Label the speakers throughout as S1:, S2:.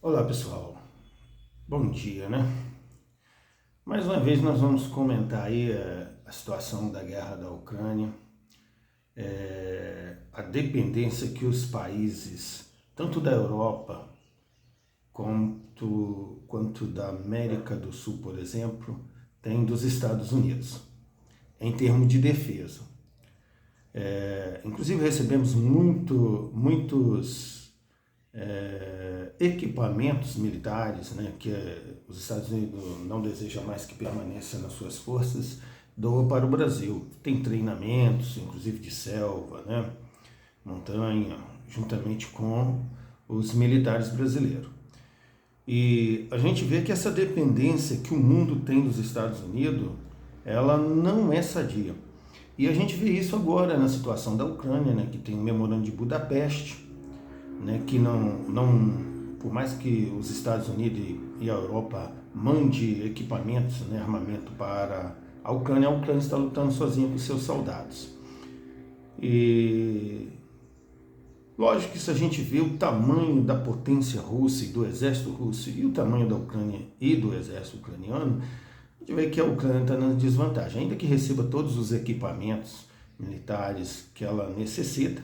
S1: Olá pessoal, bom dia, né? Mais uma vez nós vamos comentar aí a situação da guerra da Ucrânia, a dependência que os países, tanto da Europa quanto da América do Sul, por exemplo, têm dos Estados Unidos, em termos de defesa. Inclusive recebemos muitos equipamentos militares, né, que os Estados Unidos não desejam mais que permaneça nas suas forças, doa para o Brasil. Tem treinamentos, inclusive de selva, né, montanha, juntamente com os militares brasileiros. E a gente vê que essa dependência que o mundo tem dos Estados Unidos, ela não é sadia. E a gente vê isso agora na situação da Ucrânia, né, que tem o Memorando de Budapeste, né, que por mais que os Estados Unidos e a Europa mande equipamentos, né, armamento para a Ucrânia está lutando sozinha com seus soldados. E lógico que se a gente vê o tamanho da potência russa e do exército russo e o tamanho da Ucrânia e do exército ucraniano, a gente vê que a Ucrânia está na desvantagem, ainda que receba todos os equipamentos militares que ela necessita.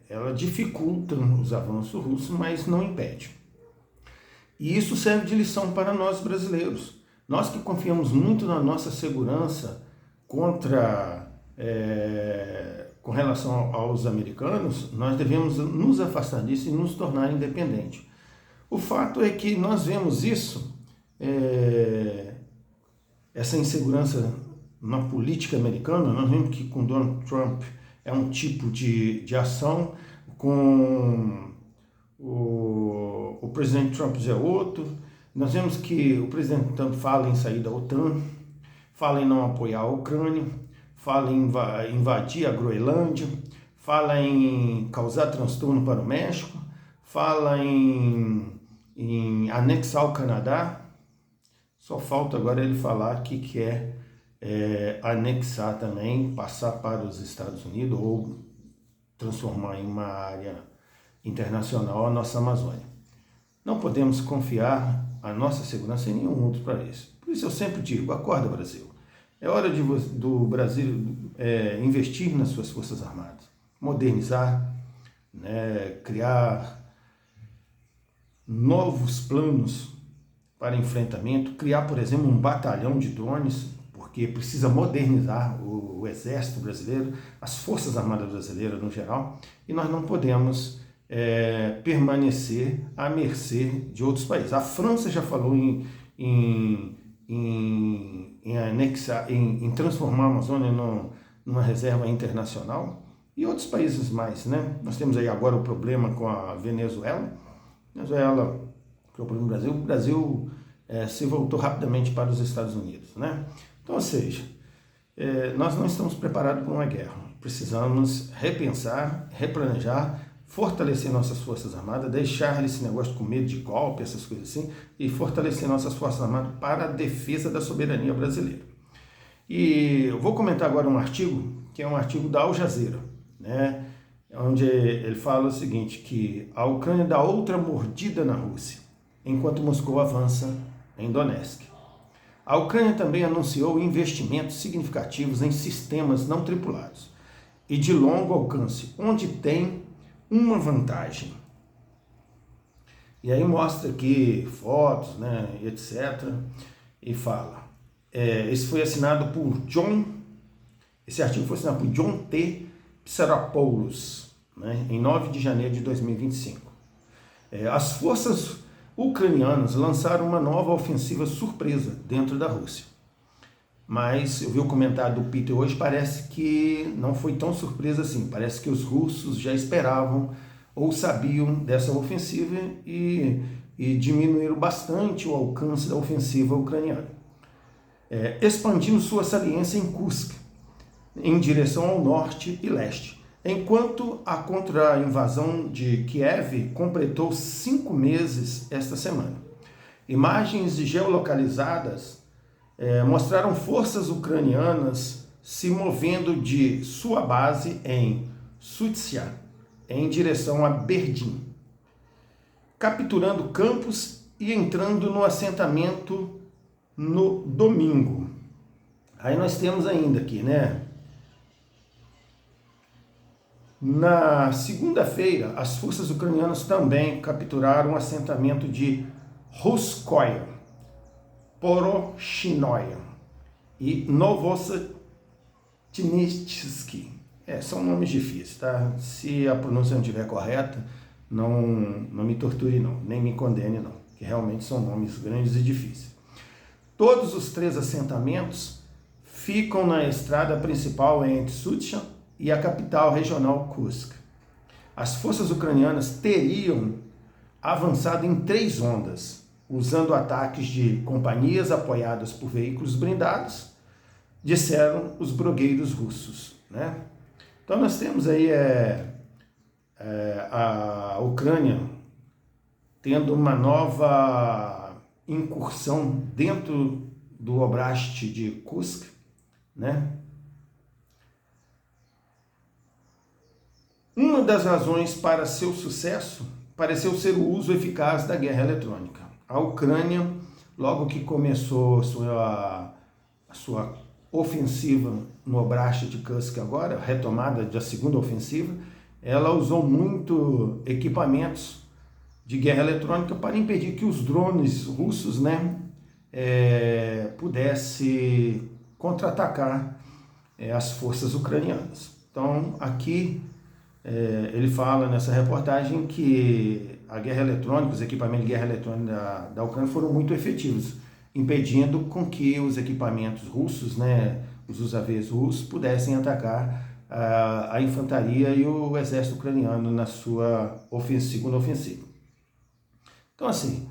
S1: Ela dificulta os avanços russos, mas não impede. E isso serve de lição para nós brasileiros. Nós que confiamos muito na nossa segurança com relação aos americanos, nós devemos nos afastar disso e nos tornar independentes. O fato é que nós vemos isso, essa insegurança na política americana. Nós vemos que com Donald Trump é um tipo de ação, com o presidente Trump é outro. Nós vemos que o presidente Trump fala em sair da OTAN, fala em não apoiar a Ucrânia, fala em invadir a Groenlândia, fala em causar transtorno para o México, fala em anexar o Canadá. Só falta agora ele falar que quer anexar também, passar para os Estados Unidos ou transformar em uma área internacional a nossa Amazônia. Não podemos confiar a nossa segurança em nenhum outro país. Por isso eu sempre digo, acorda Brasil. É hora do Brasil investir nas suas forças armadas, modernizar, né, criar novos planos para enfrentamento, criar, por exemplo, um batalhão de drones, porque precisa modernizar o exército brasileiro, as forças armadas brasileiras no geral, e nós não podemos permanecer à mercê de outros países. A França já falou em anexar, em transformar a Amazônia numa reserva internacional, e outros países mais, né? Nós temos aí agora o problema com a Venezuela, que é o problema do Brasil. O Brasil se voltou rapidamente para os Estados Unidos, né? Então, ou seja, nós não estamos preparados para uma guerra. Precisamos repensar, replanejar, fortalecer nossas forças armadas, deixar esse negócio com medo de golpe, essas coisas assim, e fortalecer nossas forças armadas para a defesa da soberania brasileira. E eu vou comentar agora um artigo, que é um artigo da Al Jazeera, né, onde ele fala o seguinte, que a Ucrânia dá outra mordida na Rússia, enquanto Moscou avança em Donetsk. A Ucrânia também anunciou investimentos significativos em sistemas não tripulados e de longo alcance, onde tem uma vantagem. E aí mostra aqui fotos, né, etc. E fala. Esse artigo foi assinado por John T. Psaropoulos, né, em 9 de janeiro de 2025. As forças ucranianas lançaram uma nova ofensiva surpresa dentro da Rússia. Mas eu vi o comentário do Peter hoje, parece que não foi tão surpresa assim. Parece que os russos já esperavam ou sabiam dessa ofensiva e diminuíram bastante o alcance da ofensiva ucraniana. Expandindo sua saliência em Kursk, em direção ao norte e leste, enquanto a contra-invasão de Kiev completou 5 meses esta semana. Imagens geolocalizadas mostraram forças ucranianas se movendo de sua base em Sutsya, em direção a Berdim. capturando campos e entrando no assentamento no domingo. Aí nós temos ainda aqui, né? Na segunda-feira, as forças ucranianas também capturaram o assentamento de Ruskoye, Poroshinoye e Novostinitsky. São nomes difíceis, tá? Se a pronúncia não estiver correta, não me torture não, nem me condene não, que realmente são nomes grandes e difíceis. Todos os 3 assentamentos ficam na estrada principal entre Sudzha e a capital regional Kursk. As forças ucranianas teriam avançado em 3 ondas, usando ataques de companhias apoiadas por veículos blindados, disseram os blogueiros russos, né? Então nós temos aí a Ucrânia tendo uma nova incursão dentro do Oblast de Kursk, né? Uma das razões para seu sucesso pareceu ser o uso eficaz da guerra eletrônica. A Ucrânia, logo que começou a sua ofensiva no Oblast de Kursk agora, retomada da segunda ofensiva, ela usou muito equipamentos de guerra eletrônica para impedir que os drones russos, né, pudessem contra-atacar as forças ucranianas. Então, aqui ele fala nessa reportagem que a guerra eletrônica, os equipamentos de guerra eletrônica da Ucrânia foram muito efetivos, impedindo com que os equipamentos russos, né, os UAVs russos, pudessem atacar a infantaria e o exército ucraniano na sua segunda ofensiva. Então, assim,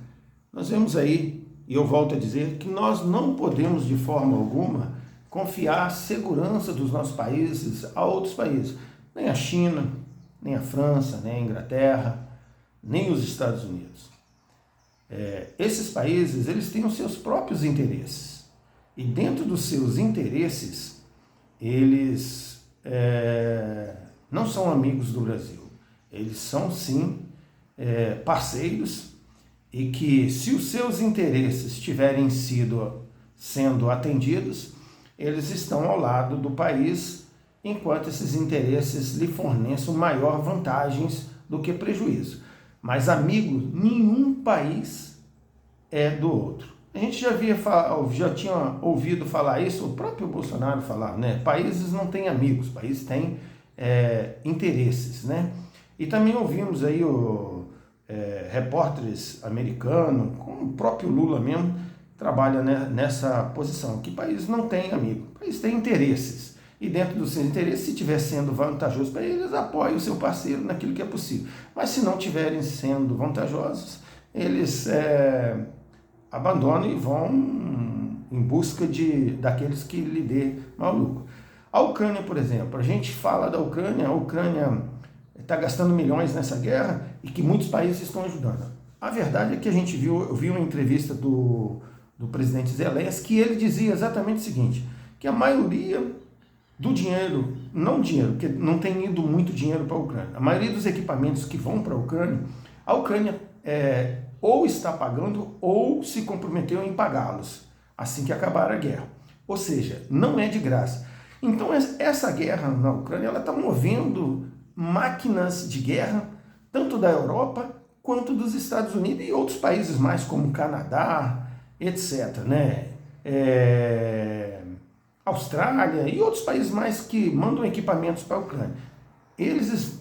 S1: nós vemos aí, e eu volto a dizer, que nós não podemos de forma alguma confiar a segurança dos nossos países a outros países, nem a China, nem a França, nem a Inglaterra, nem os Estados Unidos. Esses países, eles têm os seus próprios interesses. E dentro dos seus interesses, eles não são amigos do Brasil. Eles são, sim, parceiros, e que, se os seus interesses tiverem sendo atendidos, eles estão ao lado do país, enquanto esses interesses lhe forneçam maior vantagens do que prejuízo. Mas amigo, nenhum país é do outro. A gente já tinha ouvido falar isso, o próprio Bolsonaro falar, né? Países não têm amigos, países têm interesses, né? E também ouvimos aí repórteres americanos, como o próprio Lula mesmo, trabalha nessa posição, que país não tem amigo, país tem interesses. E dentro dos seus interesses, se estiver sendo vantajoso para eles, apoiem o seu parceiro naquilo que é possível. Mas se não estiverem sendo vantajosos, eles abandonam e vão em busca daqueles que lhe dê maior lucro. A Ucrânia, por exemplo, a gente fala da Ucrânia, a Ucrânia está gastando milhões nessa guerra e que muitos países estão ajudando. A verdade é que eu vi uma entrevista do presidente Zelensky, que ele dizia exatamente o seguinte, que a maioria do dinheiro, porque não tem ido muito dinheiro para a Ucrânia, a maioria dos equipamentos que vão para a Ucrânia ou está pagando ou se comprometeu em pagá-los assim que acabar a guerra. Ou seja, não é de graça. Então essa guerra na Ucrânia está movendo máquinas de guerra, tanto da Europa quanto dos Estados Unidos e outros países mais, como Canadá, etc., né? Austrália e outros países mais que mandam equipamentos para a Ucrânia. Eles,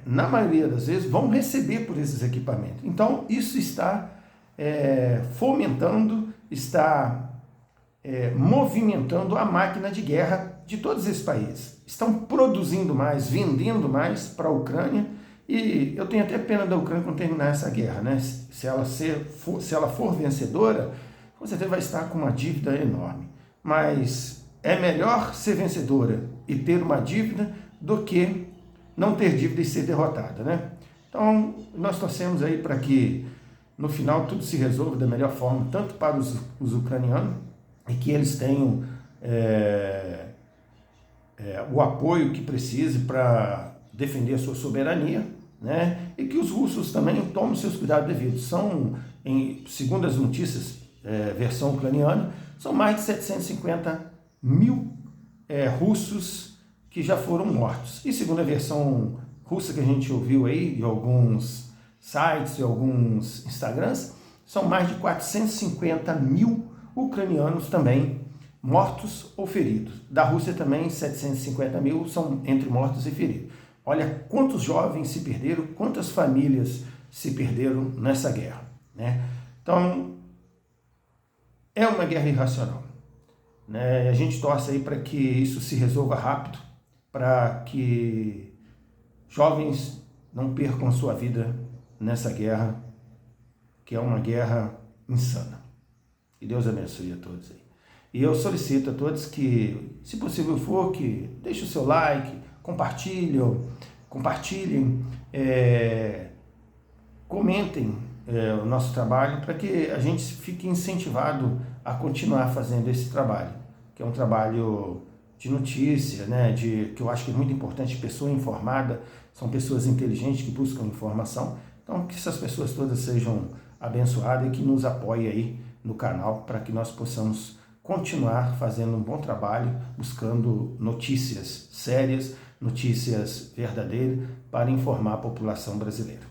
S1: na maioria das vezes, vão receber por esses equipamentos. Então, isso está fomentando, está movimentando a máquina de guerra de todos esses países. Estão produzindo mais, vendendo mais para a Ucrânia, e eu tenho até pena da Ucrânia quando terminar essa guerra, né? Se ela for vencedora, com certeza vai estar com uma dívida enorme. Mas é melhor ser vencedora e ter uma dívida do que não ter dívida e ser derrotada, né? Então, nós torcemos aí para que no final tudo se resolva da melhor forma, tanto para os ucranianos, e que eles tenham o apoio que precise para defender a sua soberania, né? E que os russos também tomam seus cuidados devidos. São, segundo as notícias, versão ucraniana, são mais de 750 mil russos que já foram mortos. E segundo a versão russa que a gente ouviu aí, em alguns sites e alguns Instagrams, são mais de 450 mil ucranianos também mortos ou feridos. Da Rússia também, 750 mil são entre mortos e feridos. Olha quantos jovens se perderam, quantas famílias se perderam nessa guerra, né? Então, é uma guerra irracional, né? A gente torce aí para que isso se resolva rápido, para que jovens não percam sua vida nessa guerra, que é uma guerra insana. Que Deus abençoe a todos aí. E eu solicito a todos que, se possível for, que deixem o seu like, compartilhem, comentem o nosso trabalho para que a gente fique incentivado a continuar fazendo esse trabalho, que é um trabalho de notícia, né, que eu acho que é muito importante. Pessoa informada são pessoas inteligentes que buscam informação. Então, que essas pessoas todas sejam abençoadas e que nos apoiem aí no canal para que nós possamos continuar fazendo um bom trabalho, buscando notícias sérias, notícias verdadeiras para informar a população brasileira.